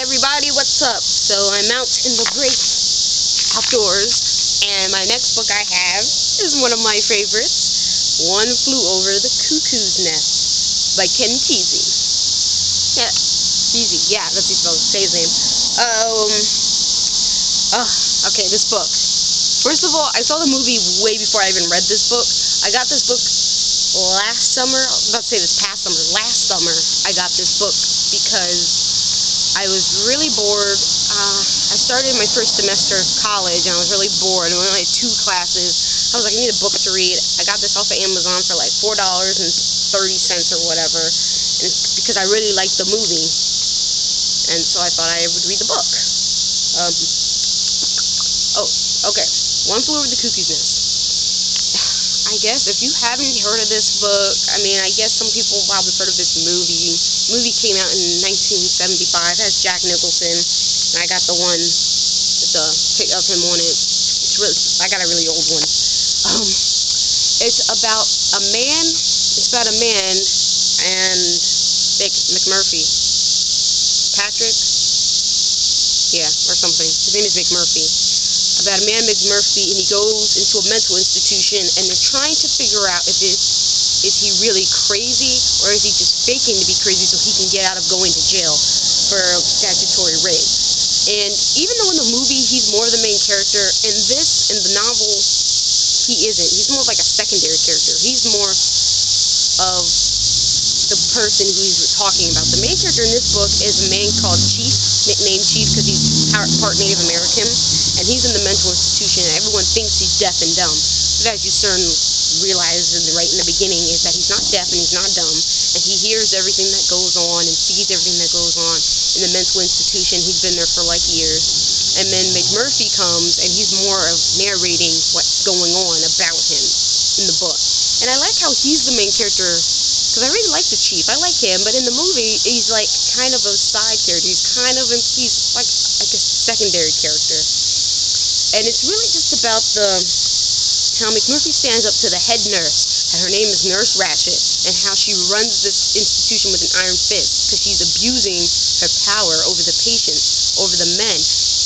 everybody, what's up? So I'm out in the great outdoors, and my next book I have is one of my favorites, One Flew Over the Cuckoo's Nest by Ken Kesey. Yeah, Kesey, yeah, that's how you say his name. Okay, this book. First of all, I saw the movie way before I even read this book. I got this book last summer. I was about to say this past summer. Last summer, I got this book because I was really bored. I started my first semester of college, and I was really bored. I only had 2 classes. I was like, I need a book to read. I got this off of Amazon for like $4.30 or whatever, and because I really liked the movie, and so I thought I would read the book. Okay. One Flew Over the Cuckoo's Nest. I guess if you haven't heard of this book, I mean, I guess some people probably heard of this movie. The movie came out in 1975. It has Jack Nicholson, and I got the one with the pic of him on it. I got a really old one. It's about a man. And McMurphy. Patrick? Yeah, or something. His name is McMurphy. About a man, McMurphy, and he goes into a mental institution, and they're trying to figure out if is he really crazy, or is he just faking to be crazy so he can get out of going to jail for statutory rape. And even though in the movie he's more the main character, in the novel, he isn't. He's more like a secondary character. He's more of the person who he's talking about. The main character in this book is a man called Chief, nicknamed Chief because he's part Native American, and he's in the mental institution, and everyone thinks he's deaf and dumb. But as you realize right in the beginning is that he's not deaf and he's not dumb, and he hears everything that goes on and sees everything that goes on in the mental institution. He's been there for like years. And then McMurphy comes, and he's more of narrating what's going on about him in the book. And I like how he's the main character, because I really like the Chief. I like him, but in the movie, he's like kind of a side character. He's like, I guess, a secondary character. And it's really just about how McMurphy stands up to the head nurse, and her name is Nurse Ratchet, and how she runs this institution with an iron fist, because she's abusing her power over the patients, over the men.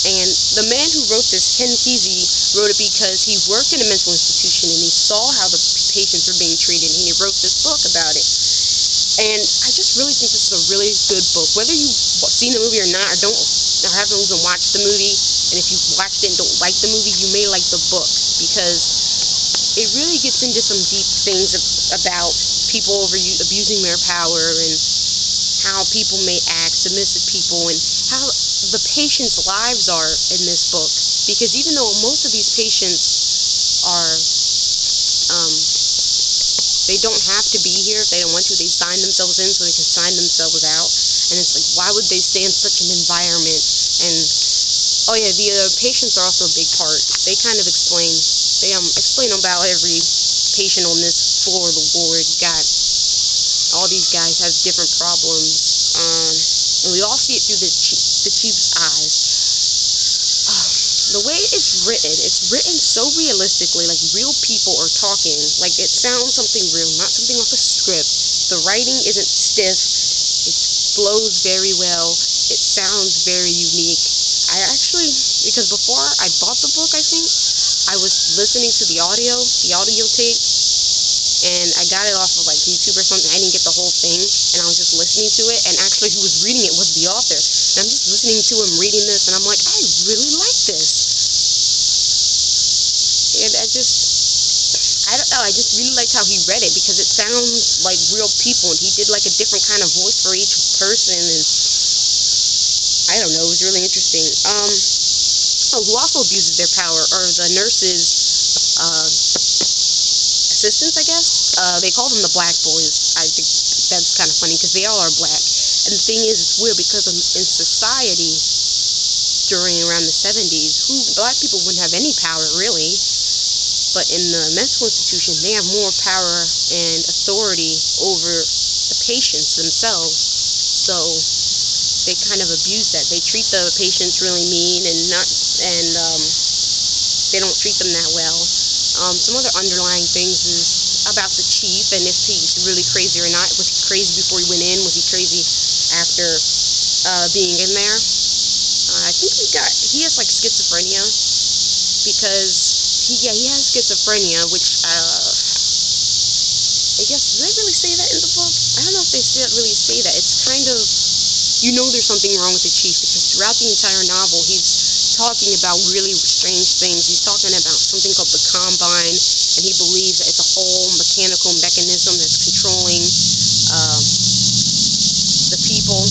And the man who wrote this, Ken Kesey, wrote it because he worked in a mental institution, and he saw how the patients were being treated, and he wrote this book about it. And I just really think this is a really good book. Whether you've seen the movie or not, or haven't even watched the movie, and if you've watched it and don't like the movie, you may like the book, because it really gets into some deep things about people abusing their power, and how people may act, submissive people, and how the patients' lives are in this book. Because even though most of these patients are, they don't have to be here if they don't want to. They sign themselves in so they can sign themselves out. And it's like, why would they stay in such an environment? And, the patients are also a big part. They kind of explain about every patient on this floor of the ward. You got all these guys have different problems. And we all see it through the Chief's eyes. The way it's written so realistically, like real people are talking, like it sounds something real, not something off a script. The writing isn't stiff, it flows very well, it sounds very unique. Because before I bought the book, I think, I was listening to the audio tape, and I got it off of like YouTube or something. I didn't get the whole thing, and I was just listening to it, and actually who was reading it was the author. And I'm just listening to him reading this, and I'm like, I really like this. And I don't know, I just really liked how he read it, because it sounds like real people, and he did like a different kind of voice for each person, and I don't know, it was really interesting. Who also abuses their power are the nurses' assistants, I guess. They call them the black boys. I think that's kind of funny, because they all are black. And the thing is, it's weird, because in society around the 70s, black people wouldn't have any power, really. But in the mental institution, they have more power and authority over the patients themselves. So they kind of abuse that. They treat the patients really mean, and they don't treat them that well. Some other underlying things is about the Chief, and if he's really crazy or not. Was he crazy before he went in? Was he crazy after being in there? I think he has like schizophrenia, because he has schizophrenia, which I guess, do they really say that in the book? I don't know if they really say that. It's kind of, there's something wrong with the chief, because throughout the entire novel, he's talking about really strange things. He's talking about something called the Combine, and he believes that it's a whole mechanical mechanism that's controlling the people,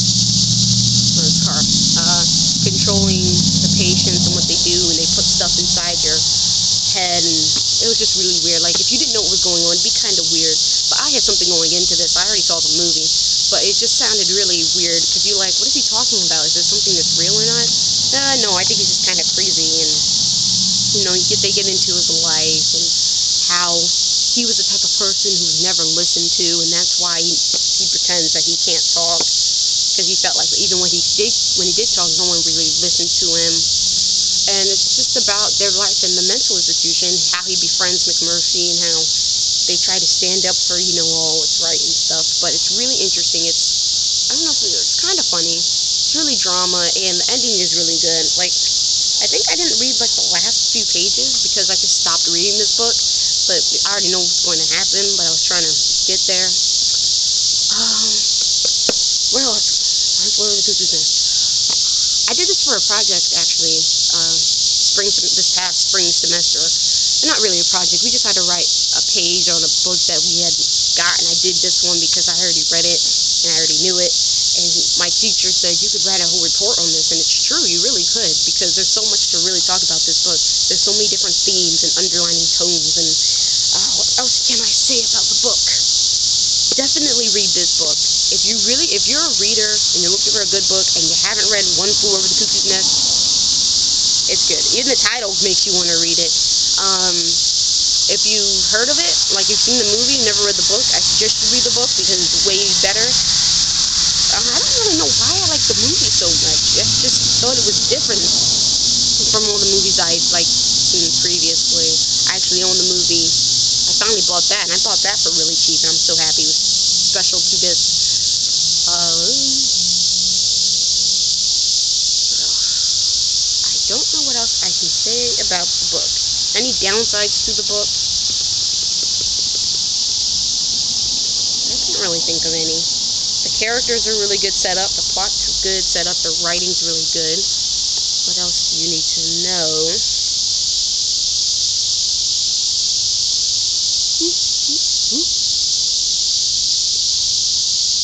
controlling the patients and what they do, and they put stuff inside your head, and it was just really weird. Like, if you didn't know what was going on, it'd be kind of weird. But I had something going into this. I already saw the movie, but it just sounded really weird, because you're like, what is he talking about? Is this something that's real or not? No, I think he's just kind of crazy. And they get into his life and how he was the type of person who was never listened to, and that's why he pretends that he can't talk, because he felt like even when he did talk, no one really listened to him. And it's just about their life in the mental institution, how he befriends McMurphy, and how they try to stand up for, all what's right and stuff. But it's really interesting. I don't know if it's kind of funny. It's really drama, and the ending is really good. Like, I think I didn't read, like, the last few pages, because I just stopped reading this book. But I already know what's going to happen, but I was trying to get there. What else? What are the Cuckoo's Nest? I did this for a project, actually, this past spring semester. Not really a project. We just had to write a page on a book that we had gotten. I did this one because I already read it, and I already knew it. And my teacher said, you could write a whole report on this, and it's true, you really could, because there's so much to really talk about this book. There's so many different themes and underlining tones, and what else can I say about the book? Definitely read this book. If you're a reader and you're looking for a good book and you haven't read One Flew Over the Cuckoo's Nest, it's good. Even the title makes you want to read it. If you've heard of it, like you've seen the movie, never read the book, I suggest you read the book, because it's way better. I don't really know why I like the movie so much. I just thought it was different from all the movies I'd seen previously. I actually own the movie. I finally bought that, and I bought that for really cheap, and I'm so happy. It was special to this. I don't know what else I can say about the book. Any downsides to the book? I can't really think of any. The characters are really good set up. The plot's good set up. The writing's really good. What else do you need to know?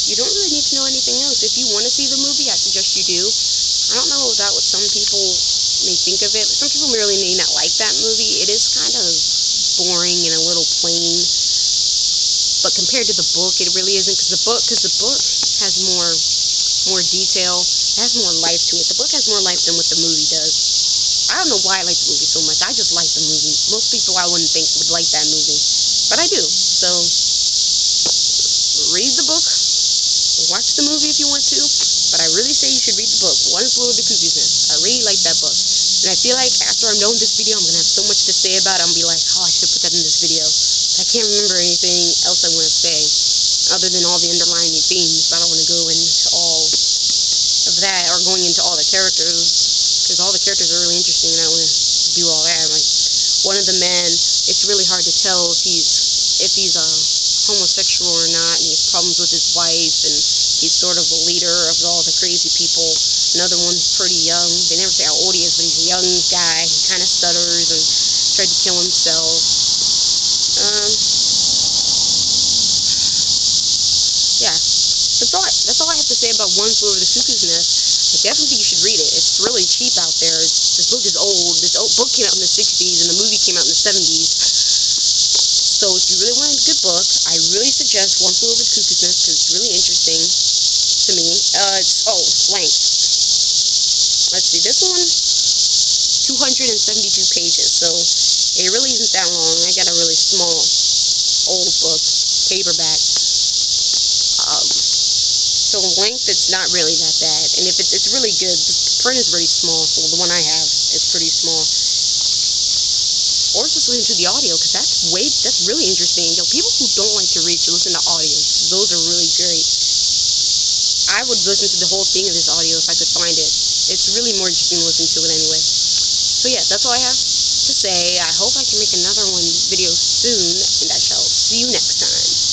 You don't really need to know anything else. If you want to see the movie, I suggest you do. I don't know about what some people may think of it. Some people really may not like that movie. It is kind of boring and a little plain. But compared to the book, it really isn't, because the book has more detail. It has more life to it. The book has more life than what the movie does. I don't know why I like the movie so much. I just like the movie. Most people I wouldn't think would like that movie, but I do. So read the book, watch the movie if you want to, but I really say you should read the book, One Flew Over the Cuckoo's Nest. I really like that book, and I feel like after I'm done with this video, I'm going to have so much to say about it. I'm going to be like, oh, I should put that in this video. But I can't remember anything else I want to say, other than all the underlying themes, but I don't want to go into all of that, or going into all the characters, because all the characters are really interesting, and I don't want to do all that. Like, one of the men, it's really hard to tell if he's a homosexual or not, and he has problems with his wife, and he's sort of the leader of all the crazy people. Another one's pretty young. They never say how old he is, but he's a young guy. He kind of stutters and tried to kill himself. Yeah, that's all I have to say about One Flew Over the Cuckoo's Nest. I definitely think you should read it. It's really cheap out there. This book is old. This book came out in the 60s, and the movie came out in the 70s. So if you really want a good book, I really suggest One Flew Over the Cuckoo's Nest, because it's really interesting to me. Length. Let's see, this one, 272 pages, so it really isn't that long. I got a really small, old book, paperback. So length, it's not really that bad, and if it's really good. The print is very small. Well, the one I have is pretty small. Or just listen to the audio, because that's really interesting. People who don't like to read should listen to audios. Those are really great. I would listen to the whole thing of this audio if I could find it. It's really more interesting to listen to it anyway. So yeah, that's all I have to say. I hope I can make another video soon, and I shall see you next time.